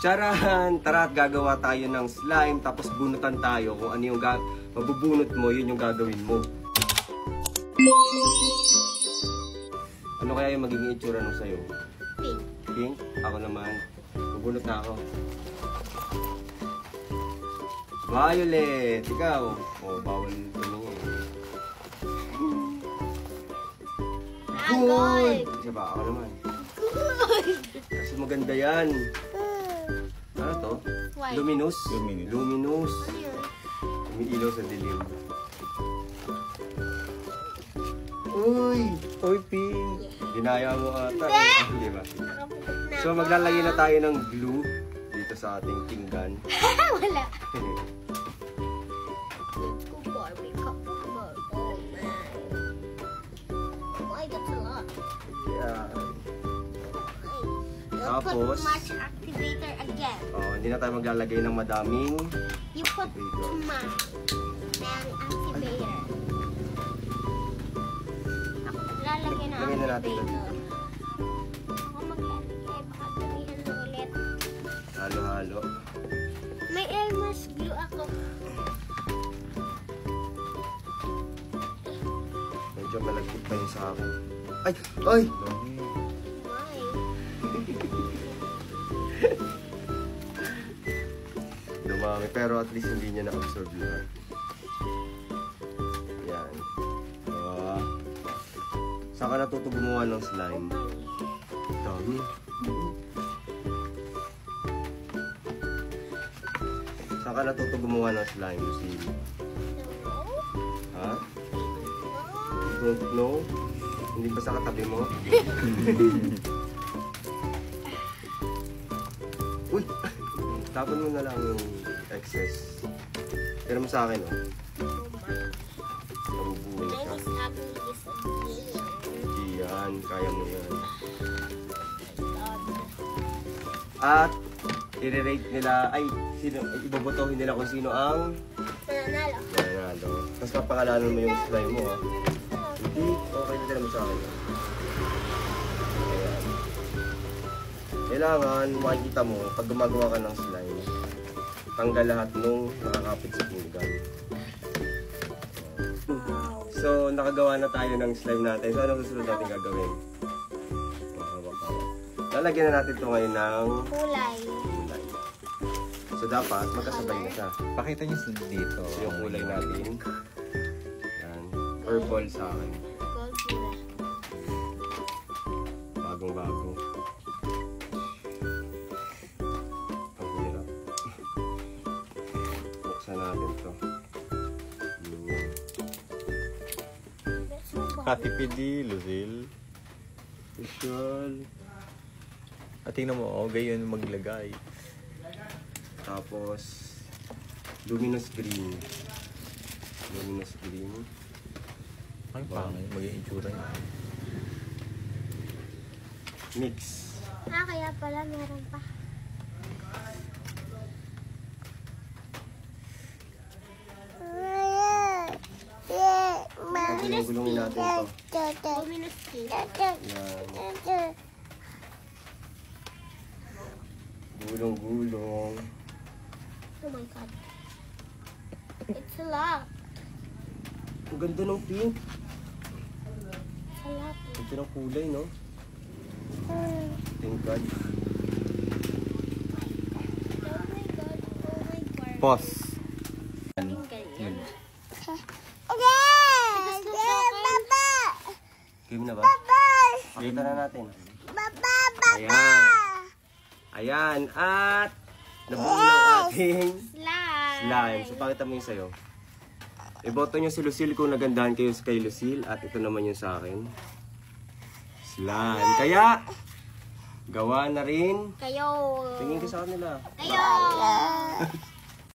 Charan! Tara at gagawa tayo ng slime, tapos bunutan tayo kung ano yung mabubunot mo, yun yung gagawin mo. Ano kaya yung magiging itsura nung sa'yo? Pink. Pink? Ako naman. Bubunot na ako. Violet! Ikaw? Oh, bawal tumingin. Gold! Isa ba? Ako naman. Good. Kasi maganda yan. Ano to? White. Luminous? Luminous. Luminous. Ano yun? Umiilaw sa dilim. Uy! Uy, pink. Ginaya mo ata. Di ba? Nakapukot na So ako. maglalagay na tayo ng glue dito sa ating pinggan. Wala. Let's go Barbie. Cup of Barbie. Oh man. Oh, I got a lot. Yeah. You'll put Tapos? match activator again. Oh, hindi na tayo maglalagay ng madaming. You put match and activator. Ako maglalagay ng Lagyan na natin activator. Ako maglalagay. Baka sabihin mo ulit. Halo-halo. May Elmer's glue ako. Medyo malagkit pa yun sa akin. Ay! Ay! Why? Dumami. Pero at least hindi niya na-absorb lahat. Yan. Diba? Saan ka natuto gumawa ng slime? Dami. Saan ka natuto gumawa ng slime, Lucy? Ha? You don't know? Hindi ba sa katabi mo? Uy! Tapon mo na lang yung excess. Pero mo sa akin, oh. Nabubuhay siya. This apple is a game. Yan, kaya mo yan. At, i-rate nila, ay, ibobotohin nila kung sino ang Nanalo. nanalo. Tapos papangalanan mo yung slime mo, ha. Hindi, okay na mo sa akin. Ayan. Kailangan, makikita mo, pag gumagawa ka ng slime, tanggal lahat nung nakakapit sa pinggan. So, nakagawa na tayo ng slime natin. So, anong susunod natin gagawin? Lalagyan na natin ito ngayon ng Kulay. kulay. So, dapat magkasabay na siya. Pakita niyo dito. So, yung kulay natin. Yan. Purple sa akin. Gold kulay. Bagong-bago. Ang hirap. Buksan natin ito. Happy PD, Luzil. Special. At tingnan mo, oh, gayon maglagay. Tapos, luminous green. Luminous green. Ay, pangay. Maging itsura niya. Mix. Kaya pala meron pa. Gulong-gulongin natin ito. Luminous pink. Yan. Gulong-gulong. Oh my god. It's a lot. Ang ganda ng pink. It's a lot. Ang ganda ng kulay, no? Thank God. Oh my god. Oh my god. Pause. Ganyan. Game na ba? Pakita na natin. Ayan. Ayan. At nabuo ng ating Slime. slime. So, pakita mo yung sa'yo. Iboto nyo si Lucille kung nagandahan kayo kay Lucille. At ito naman yung sa akin. Slime. Kaya, gawa na rin. Kayo. Tingin ka sa kanila. Kayo.